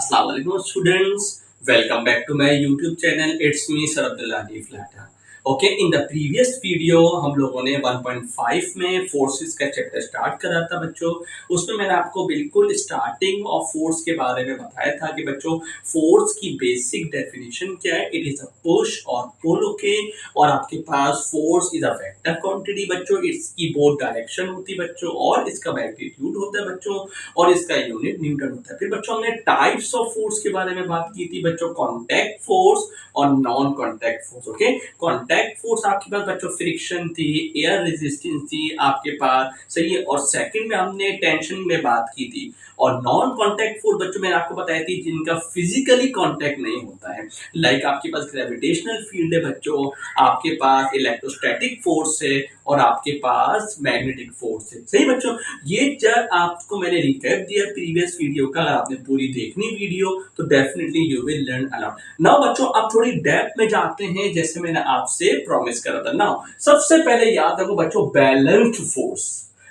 Assalamu alaikum students. Welcome back to my YouTube channel. It's me Sir Abdullah Flatter. Okay, in the previous video हम लोगों ने 1.5 में forces का chapter start करा था बच्चों। उसमें मैंने आपको बिल्कुल स्टार्टिंग ऑफ फोर्स के बारे में बताया था कि बच्चों फोर्स की बेसिक डेफिनेशन क्या है। इट इज अ पुश और पुल। ओके, और आपके पास force is a vector quantity बच्चों। इसकी बोथ डायरेक्शन होती है बच्चों, और इसका मैग्नीट्यूड होता है बच्चों, और इसका यूनिट न्यूटन होता है। फिर बच्चों हमने टाइप्स ऑफ फोर्स के बारे में बात की थी बच्चों, कॉन्टैक्ट फोर्स और non contact force. Okay, contact force आपके पास बच्चों फ्रिक्शन थी, एयर रेजिस्टेंस थी आपके पास, सही है। और सेकंड में हमने टेंशन में बात की थी। और नॉन कॉन्टैक्ट फोर्स बच्चों मैंने आपको बताया थी जिनका फिजिकली कॉन्टैक्ट नहीं होता है। लाइक आपके पास ग्रेविटेशनल फील्ड है बच्चों, आपके पास इलेक्ट्रोस्टैटिक फोर्स है, और आपके पास मैग्नेटिक फोर्स है। सही बच्चों, ये जब आपको मैंने रिकैप दिया प्रीवियस वीडियो का, अगर आपने पूरी देखनी वीडियो तो definitely you will learn a lot. Now बच्चों अब थोड़ी डेप्थ में जाते हैं, जैसे मैंने आपसे प्रॉमिस करा था। नाउ सबसे पहले याद रखो बच्चों, balanced force.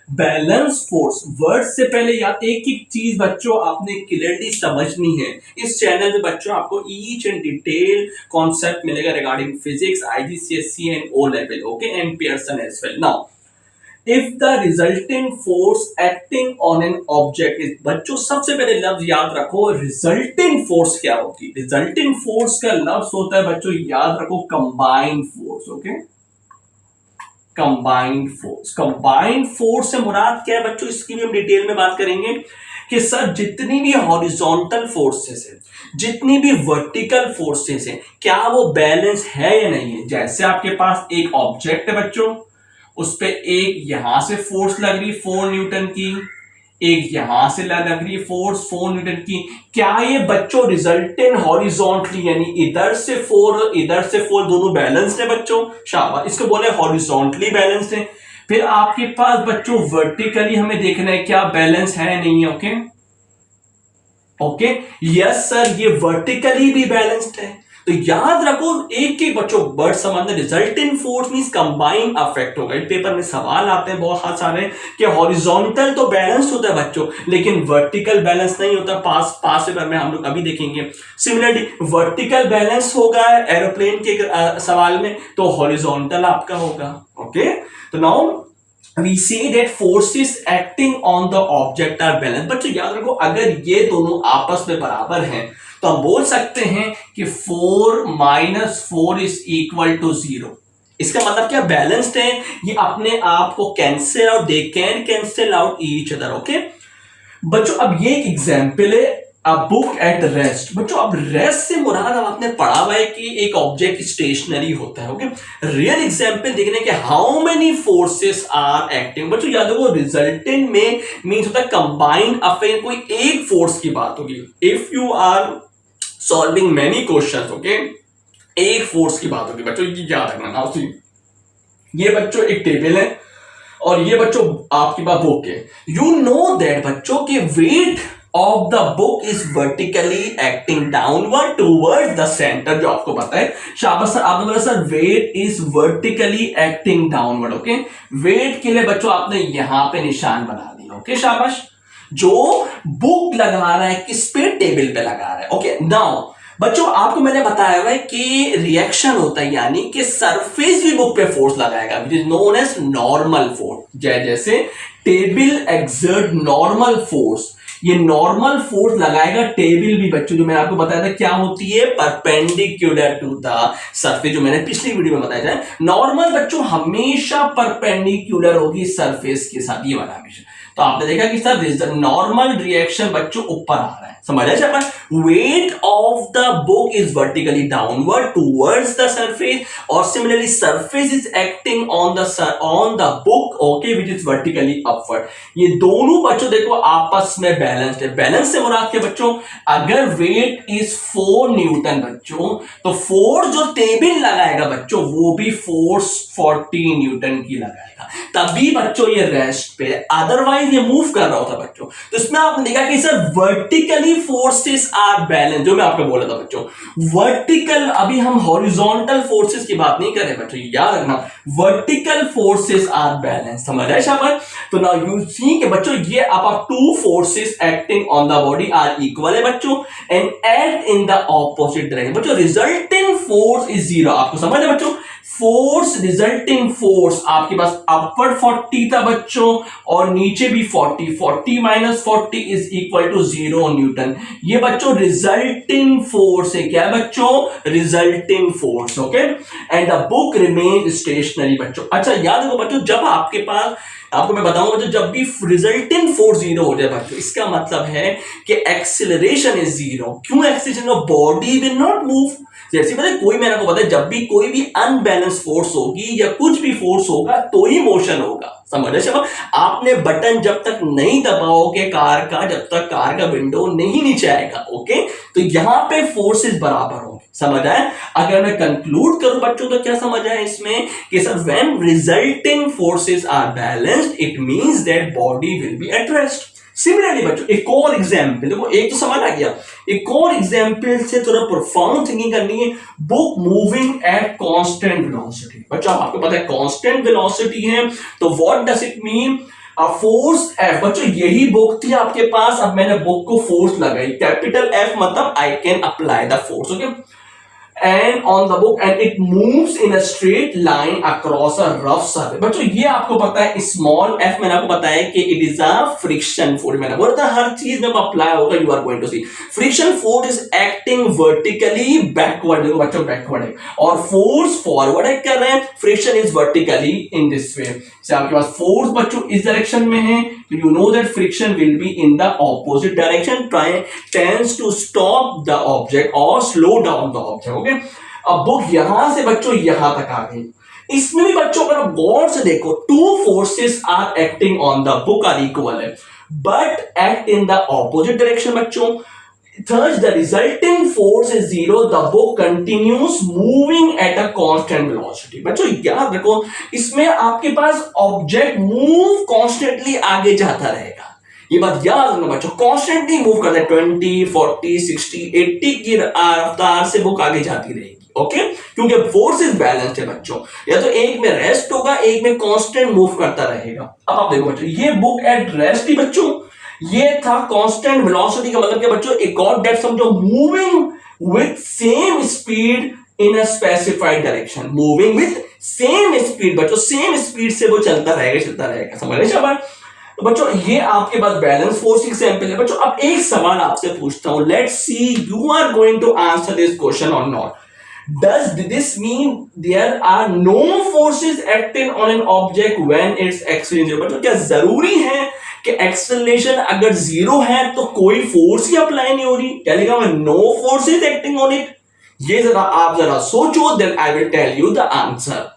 Balance force word से पहले याद, एक एक चीज बच्चों आपने क्लियरली समझनी है। इस चैनल में बच्चों आपको ईच एंड डिटेल कॉन्सेप्ट मिलेगा regarding physics, IGCSE and O level, okay, and Pearson as well. Now if the resulting force acting on an object is, बच्चों सबसे पहले लफ्ज याद रखो, रिजल्टिंग फोर्स क्या होती है। रिजल्टिंग फोर्स का लफ्ज होता है बच्चों, याद रखो, combined force. Okay, combined force. Combined force से मुराद क्या है बच्चों, इसकी भी हम डिटेल में बात करेंगे कि सर जितनी भी हॉरिजॉन्टल फोर्सेस है, जितनी भी वर्टिकल फोर्सेस है, क्या वो बैलेंस है या नहीं है। जैसे आपके पास एक ऑब्जेक्ट है बच्चों, उस पे एक यहां से फोर्स लग रही 4 न्यूटन की, एक यहां से लग रही फोर्स 4 न्यूटन की। क्या ये बच्चों रिजल्टेंट हॉरिजॉन्टली, यानी इधर से 4 इधर से 4 दोनों बैलेंस्ड है बच्चों, शाबाश, इसको बोले हॉरिजॉन्टली बैलेंस्ड है। फिर आपके पास बच्चों वर्टिकली हमें देखना है क्या बैलेंस है नहीं है। ओके ओके, यस सर, ये वर्टिकली भी बैलेंस्ड है। तो याद रखो एक एक बच्चों वर्ड समझना, resultant force means combined affect होगा। पेपर में सवाल आते हैं बहुत सारे कि हॉरिजॉन्टल तो बैलेंस होता है बच्चों, लेकिन वर्टिकल बैलेंस नहीं होता। पास पेपर में हम लोग अभी देखेंगे। सिमिलरली वर्टिकल बैलेंस होगा एरोप्लेन के सवाल में, तो हॉरिजॉन्टल आपका होगा। ओके, तो now we say that forces acting on the object are balanced। बच्चों याद रखो, अगर ये दोनों आपस में बराबर हैं तो हम बोल सकते हैं कि 4 - 4 इज इक्वल टू 0। इसका मतलब क्या, बैलेंस्ड है, ये अपने आप को cancel out, they can cancel out each other. Okay बच्चों, अब ये एक एग्जांपल है, अ बुक एट रेस्ट। बच्चों अब रेस्ट से मुराद अब आपने पढ़ा हुआ है कि एक ऑब्जेक्ट स्टेशनरी होता है। ओके, रियल एग्जांपल देखने के how many forces are acting. बच्चों याद रखो, रिजल्टेंट में मींस होता है कंबाइंड अफेयर, कोई एक फोर्स की बात होगी। If you are solving many questions, okay, एक फोर्स की बात होगी बच्चों, ये याद रखना। नाउ सी, ये बच्चों एक टेबल है और ये बच्चों आपके पास बुक है। यू नो दैट बच्चों के weight of the book is vertically acting downward towards the centre, जो आपको पता है। शाबाश सर, आपने बोला sir weight is vertically acting downward. Okay, weight के लिए बच्चों आपने यहां पे निशान बना दिया। ओके शाबाश, जो बुक लगा रहा है किस पे, टेबल पे लगा रहा है। ओके, नाउ बच्चों आपको मैंने बताया हुआ है कि रिएक्शन होता है, यानी कि सरफेस भी बुक पे फोर्स लगाएगा, which is known as normal force. जैसे टेबल एक्सर्ट नॉर्मल फोर्स, ये नॉर्मल फोर्स लगाएगा टेबल भी बच्चों, जो मैंने आपको बताया था क्या होती है, परपेंडिकुलर टू द सरफेस, जो मैंने पिछली वीडियो में बताया था। नॉर्मल बच्चों हमेशा परपेंडिकुलर होगी सरफेस के साथ, ये वाला हमेशा। तो आपने देखा कि सर नॉर्मल रिएक्शन बच्चों ऊपर आ रहा है, समझ आया। Weight of the book is vertically downward towards the surface, और similarly surface is acting on the book, okay, which is vertically upward. ये दोनों बच्चों देखो आपस में बैलेंस्ड है। बैलेंस से मुराद के बच्चों, अगर वेट इज 4 न्यूटन बच्चों, तो फोर्स जो टेबल लगाएगा बच्चों वो भी फोर्स 40 न्यूटन की लगाएगा, तभी बच्चों ये रेस्ट पे। अदरवाइज लाइन ये मूव कर रहा होता है बच्चों, तो इसमें आपने देखा कि sir vertically forces are balance, जो मैं आपको बोला था बच्चों वर्टिकल, अभी हम हॉरिजॉन्टल फोर्सेस की बात नहीं कर रहे बच्चों, याद रखना वर्टिकल फोर्सेस आर बैलेंस, समझ आए शाबाश। तो नाउ यू सी कि बच्चों ये आप two forces acting on the body are equal है बच्चों and act in the opposite direction बच्चों, रिजल्टिंग फोर्स इज जीरो। आपको समझ है बच्चों, फोर्स रिजल्टिंग फोर्स आपके पास अपवर्ड 40 था बच्चों और नीचे भी 40, 40 minus 40 is equal to 0 newton. ये बच्चों रिजल्टिंग फोर्स है, क्या बच्चों, resulting force, okay. And the book remain stationary बच्चों। अच्छा याद रखो बच्चों, जब आपके पास, आपको मैं बताऊंगा बच्चों, जब भी रिजल्टिंग फोर्स जीरो हो जाए बच्चों, इसका मतलब है कि एक्सेलरेशन इज जीरो। क्यों acceleration, body will not move. जैसे पता है कोई, मैंने आपको बताया जब भी कोई भी अनबैलेंस फोर्स होगी या कुछ भी फोर्स होगा तो ही मोशन होगा, समझ रहे हो। आपने बटन जब तक नहीं दबाओगे कार का, जब तक कार का विंडो नहीं नीचे आएगा, ओके, तो यहां पे फोर्सेस बराबर होंगे, समझ आए। अगर मैं कंक्लूड करूं बच्चों तो क्या समझ आए इसमें कि sir when resulting forces are balanced it means that body will be at rest. Similarly बच्चों एक और एग्जाम्पल देखो, एक तो समझ आ गया, एक और एग्जाम्पल से थोड़ा प्रोफाउंड थिंकिंग करनी है। Book moving at constant velocity बच्चों, आपको पता है कांस्टेंट वेलोसिटी है तो what does it mean, force F बच्चों, यही बुक थी आपके पास, अब मैंने बुक को फोर्स लगाई, कैपिटल एफ मतलब I can apply the force, okay, and on the book and it moves in a straight line across a rough surface बच्चों। ये आपको पता है स्मॉल f, मैंने आपको बताया कि it is a friction force, मैंने बोला था हर चीज में अप्लाई होगा, you are going to see friction force is acting vertically backward, देखो बच्चों बैकवर्ड है और फोर्स फॉरवर्ड एक्ट कर रहे हैं, friction is vertically in this way. से आपके पास फोर्स बच्चों इस डायरेक्शन में है, you know that friction will be in the opposite direction, tends to stop the object or slow down the object, okay। अब बुक यहां से बच्चों यहां तक आ गई, इसमें भी बच्चों अगर आप गौर से देखो two forces are acting on the book are equal है but act in the opposite direction बच्चों। Thus, the resulting force is zero. The book continues moving at a constant velocity. बच्चों याद रखो, इसमें आपके पास ऑब्जेक्ट मूव कॉन्स्टेंटली आगे जाता रहेगा, ये बात याद रखना बच्चों, कॉन्स्टेंटली मूव करता है 20, 40, 60, 80 की रफ्तार से बुक आगे जाती रहेगी, ओके, क्योंकि फोर्स इज बैलेंस्ड है बच्चों, या तो एक में रेस्ट होगा एक में कांस्टेंट मूव करता रहेगा। अब आप देखो बच्चों ये बुक एट रेस्ट ही बच्चों, ये था कांस्टेंट वेलोसिटी का मतलब क्या बच्चों, एक और डेप्थ समझो, moving with same speed in a specified direction, moving with same speed बच्चों, सेम स्पीड से वो चलता रहेगा, समझ रहे शाबाश। तो बच्चों ये आपके पास बैलेंस फोर्स एग्जांपल है बच्चों। अब एक सवाल आपसे पूछता हूं, let's see you are going to answer this question और not. Does this mean there are no forces acting on an object when its acceleration zero? बच्चों क्या जरूरी है कि एक्सेलरेशन अगर जीरो है तो कोई फोर्स ही अप्लाई नहीं हो रही, क्या लिखा हुआ no forces acting on it. ये जरा आप जरा सोचो, then I will tell you the answer.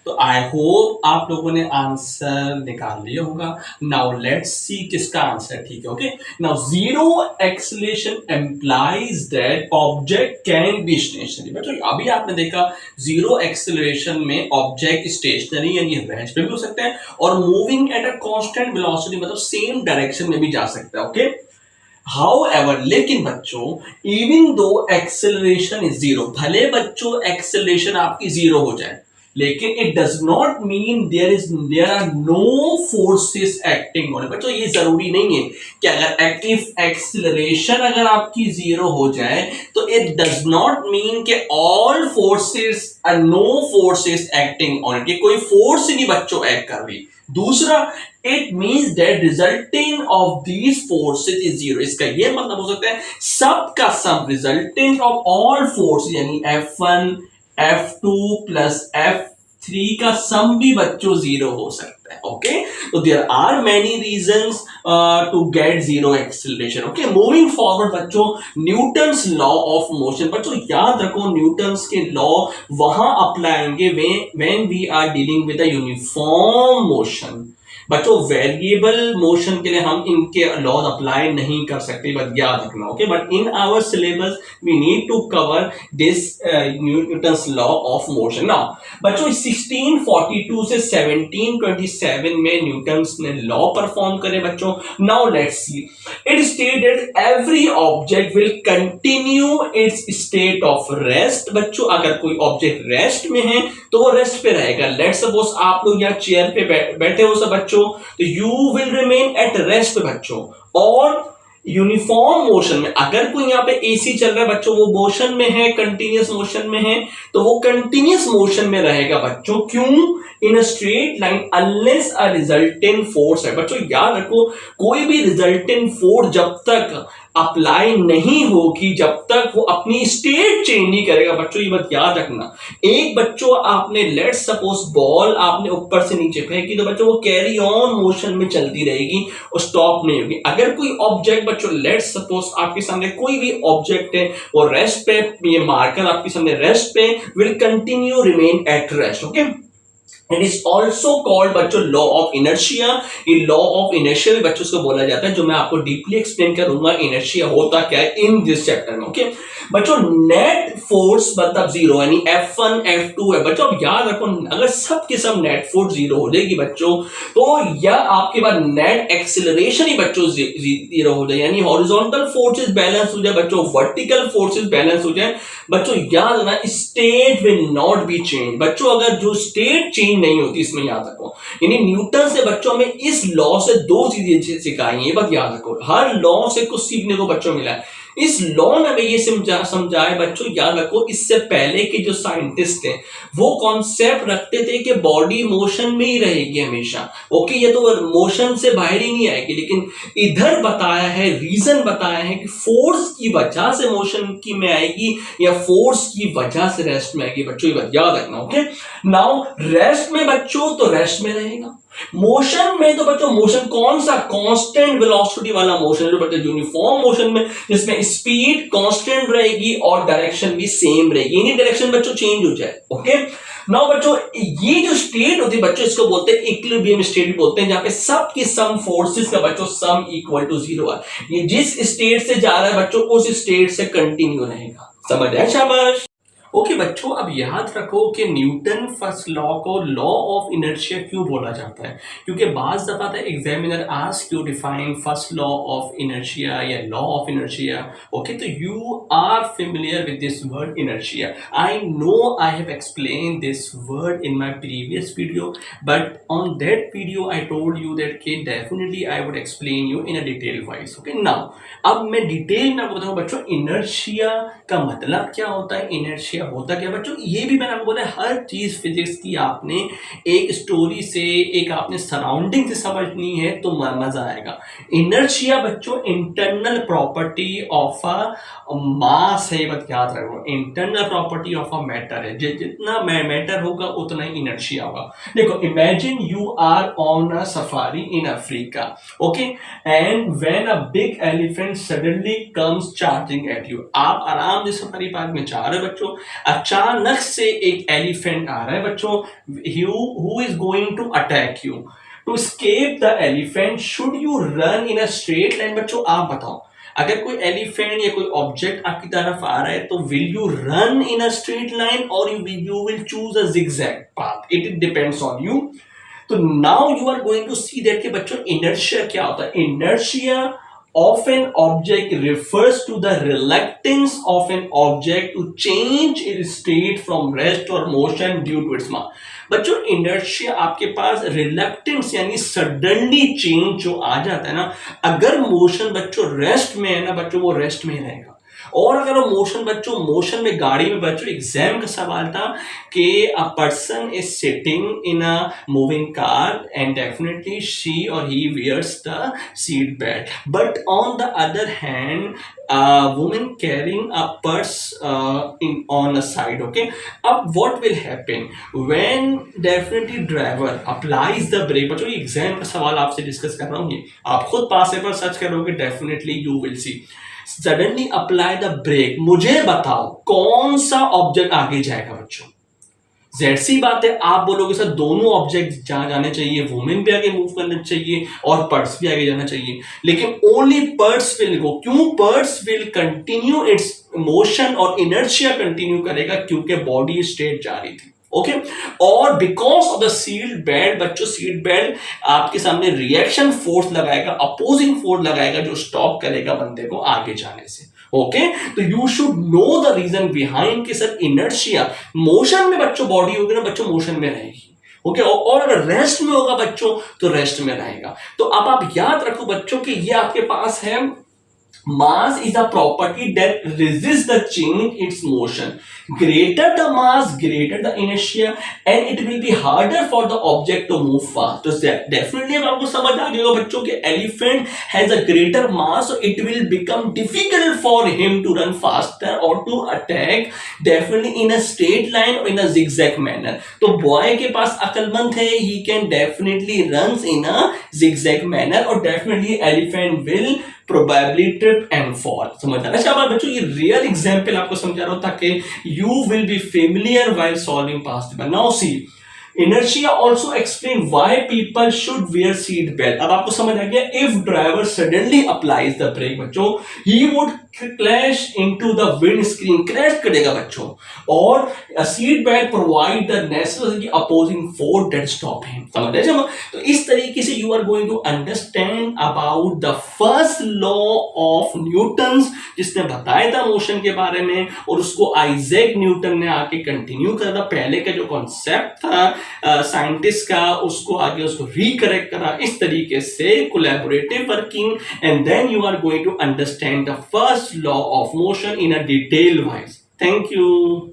तो आई होप आप लोगों ने आंसर निकाल लिया होगा। नाउ लेट्स सी किसका आंसर ठीक है, okay. Now zero acceleration implies that object can be stationary. बच्चों अभी आपने देखा जीरो एक्सेलरेशन में ऑब्जेक्ट स्टेशनरी यानी रेस्ट पे भी हो सकता है और moving at a constant velocity मतलब सेम डायरेक्शन में भी जा सकता है, ओके। However, लेकिन बच्चों even though acceleration is zero, भले बच्चों एक्सेलरेशन आपकी जीरो हो जाए लेकिन it does not mean there are no forces acting on it. बच्चों ये जरूरी नहीं है कि अगर एक्टिव एक्सेलरेशन अगर आपकी जीरो हो जाए तो इट डज नॉट मीन कि all forces are no forces acting on it, कोई फोर्स नहीं बच्चों एक्ट कर रही। दूसरा, it means that resulting of these forces is zero. इसका यह मतलब हो सकता है सबका sum resultant of all force यानी F1 F2 प्लस F3 का सम भी बच्चों जीरो हो सकता है, ओके। तो there are many reasons to get zero acceleration, okay. Moving forward बच्चों, न्यूटन्स लॉ ऑफ मोशन, बच्चों याद रखो न्यूटन्स के लॉ वहां अप्लाई होंगे when we are dealing with a uniform motion. बच्चों वेरिएबल मोशन के लिए हम इनके लॉज अप्लाई नहीं कर सकते, बट याद रखना। Okay, but in our syllabus we need to cover this Newton's law of motion. Now बच्चों 1642 से 1727 में न्यूटन्स ने लॉ परफॉर्म करे बच्चों। Now let's see, it stated every object will continue it's state of rest. बच्चों अगर कोई object rest में है तो वो रेस्ट पे रहेगा। लेट्स सपोज आप लोग यहाँ चेयर पे बैठे हो सब बच्चों, तो you will remain at rest बच्चों। और यूनिफॉर्म मोशन में अगर कोई यहाँ पे एसी चल रहा है बच्चों, वो मोशन में है, कंटिन्यूअस मोशन में है, तो वो कंटिन्यूअस मोशन में रहेगा बच्चों। क्यों? In a straight line unless a resultant force है। बच्चों याद रखो, कोई भी रिजल्टेंट फोर्स जब तक अप्लाई नहीं होगी, जब तक वो अपनी स्टेट चेंज नहीं करेगा। बच्चों ये बात याद रखना। एक बच्चों आपने लेट्स सपोज बॉल आपने ऊपर से नीचे फेंकी, तो बच्चों वो कैरी ऑन मोशन में चलती रहेगी और स्टॉप नहीं होगी। अगर कोई ऑब्जेक्ट बच्चों लेट्स सपोज आपके सामने कोई भी ऑब्जेक्ट है, वो रेस्ट पे, ये मार्कर आपके सामने रेस्ट पे, will continue remain at rest. Okay, it is also called बच्चों लॉ ऑफ इनर्शिया। ये लॉ ऑफ इनर्शिया भी बच्चों को बोला जाता है, जो मैं आपको डीपली एक्सप्लेन करूंगा इनर्शिया होता क्या है इन दिस चैप्टर में। ओके बच्चों, नेट फोर्स मतलब जीरो, यानी F1 F2 है बच्चों। अब याद रखो, अगर सब के सब नेट फोर्स जीरो हो जाएगी बच्चों, तो या आपके पास नेट एक्सेलरेशन ही बच्चों जीरो हो जाए, यानी हॉरिजॉन्टल फोर्सेस बैलेंस हो जाए बच्चों, वर्टिकल फोर्सेस बैलेंस हो जाए बच्चों। याद रखना, state will not be change बच्चों। अगर जो स्टेट चेंज नहीं होती, इसमें याद रखो, यानी न्यूटन से बच्चों में इस लॉ से दो चीजें सिखाई है, ये बात याद रखो। हर लॉ से कुछ सीखने को बच्चों मिला है। इस लॉ ने हमें ये समझाया बच्चों, याद रखो, इससे पहले के जो साइंटिस्ट थे वो कॉन्सेप्ट रखते थे कि बॉडी मोशन में ही रहेगी हमेशा। ओके, ये तो मोशन से बाहर ही नहीं आएगी, लेकिन इधर बताया है, रीजन बताया है कि फोर्स की वजह से मोशन की में आएगी या फोर्स की वजह से रेस्ट में आएगी बच्चों। ये बात याद रखना। ओके, नाउ रेस्ट में बच्चों तो रेस्ट में रहेगा, मोशन में तो बच्चों मोशन कौन सा? कांस्टेंट वेलोसिटी वाला मोशन, जो बच्चों यूनिफॉर्म मोशन में जिसमें स्पीड कांस्टेंट रहेगी और डायरेक्शन भी सेम रहेगी, यानी डायरेक्शन बच्चों चेंज हो जाए। ओके, नाउ बच्चों ये जो स्टेट होती है बच्चों, इसको बोलते हैं इक्विलिब्रियम स्टेट बोलते हैं, जहां पे सब की सम फोर्सेस का बच्चों सम इक्वल टू जीरो है। ये जिस स्टेट से जा रहा है बच्चों, उस स्टेट से कंटिन्यू रहेगा। समझ आया? शाबाश। ओके बच्चों, अब याद रखो कि न्यूटन फर्स्ट लॉ को लॉ ऑफ इनर्शिया क्यों बोला जाता है, क्योंकि बाज दफा था examiner ask you define first law of inertia या लॉ ऑफ इनर्शिया। ओके, तो you are familiar with this word inertia. I know I have explain this word in my previous video, but on that video I told you that कि definitely I would explain you in a detail wise. Okay, now अब मैं detail में आपको बताऊं बच्चों inertia का मतलब क्या होता है, इनर्शिया होता क्या बच्चों। ये भी मैंने आपको बोला, हर चीज फिजिक्स की आपने एक स्टोरी से, एक आपने सराउंडिंग से समझनी है तो मजा आएगा। इनर्शिया बच्चों internal property of a mass है, बात याद रखो। Internal property of a matter है, जितना मैटर होगा उतना ही इनर्शिया होगा। देखो, imagine you are on a safari in Africa, okay, and when a big elephant suddenly comes charging at you. आप आराम से सफारी पार्क में जा रहे हो बच्चों, अचानक से एक एलिफेंट आ रहा है बच्चों, who is going to attack you. To escape the elephant should you run in a straight line. बच्चों आप बताओ, अगर कोई एलिफेंट या कोई ऑब्जेक्ट आपकी तरफ आ रहा है तो will you run in a straight line और you will choose a zigzag path? It depends on you. तो now you are going to see that कि बच्चों इनर्शिया क्या होता है। Inertia of an object refers to the reluctance of an object to change its state from rest or motion due to its mass। बच्चों inertia आपके पास reluctance यानी suddenly change जो आ जाता है ना, अगर मोशन बच्चों रेस्ट में है ना बच्चों, वो रेस्ट में रहेगा। और अगर वो मोशन बच्चों, मोशन में गाड़ी में बच्चों, एग्जाम का सवाल था कि a person is sitting in a moving car and definitely she और he wears the seat belt, but on the other hand woman carrying a purse on a side। okay, अब what will happen when definitely driver applies the brake। बच्चों ये exam का सवाल आपसे discuss कर रहा हूँ, ये आप खुद पास पेपर सर्च करोगे, definitely you will see. Suddenly apply the brake, मुझे बताओ कौन सा ऑब्जेक्ट आगे जाएगा बच्चों? जेड सी बात है, आप बोलोगे सर दोनों ऑब्जेक्ट जहां जाने चाहिए, वुमेन भी आगे मूव करना चाहिए और पर्स भी आगे जाना चाहिए, लेकिन ओनली पर्स विल गो। क्यों? Purse will continue its motion और इनर्शिया कंटिन्यू करेगा क्योंकि बॉडी स्टेट जा रही थी। ओके और because of the seat belt, बच्चों सीट बेल्ट आपके सामने रिएक्शन फोर्स लगाएगा, अपोजिंग फोर्स लगाएगा जो स्टॉप करेगा बंदे को आगे जाने से। ओके तो you should know the reason behind कि सर इनर्शिया, मोशन में बच्चों बॉडी होगी ना बच्चों, मोशन में रहेगी। ओके और अगर रेस्ट में होगा बच्चों तो रेस्ट में रहेगा। तो अब आप याद रखो बच्चों कि ये आपके पास है, mass is a property that resists the change its motion. Greater the mass, greater the inertia, and it will be harder for the object to move fast. तो definitely अब आपको समझ आ गया बच्चों कि elephant has a greater mass, so it will become difficult for him to run faster or to attack definitely in a straight line or in a zigzag manner. तो boy के पास अक्लमंद है, he can definitely runs in a zigzag manner और definitely elephant will probably trip and fall। समझ रहा है? अच्छा बच्चों ये रियल एग्जांपल आपको समझा रहा हूं ताकि you will be familiar while solving past tense। Now see, inertia also explain why people should wear seat belt। अब आपको समझ आ गया, if driver suddenly applies the brake बच्चों, he would crash into the windscreen, crash करेगा बच्चों, और seat belt provide the necessary opposing force that stop him. समझ रहे हैं? तो इस तरीके से you are going to understand about the first law of Newton, जिसने बताया था मोशन के बारे में, और उसको आइजैक न्यूटन ने आके कंटिन्यू करा। पहले का जो कॉन्सेप्ट था साइंटिस्ट का, उसको आगे उसको रिकरेक्ट करा इस तरीके से, collaborative working, and then you are going to understand the first law of motion in a detail wise। Thank you।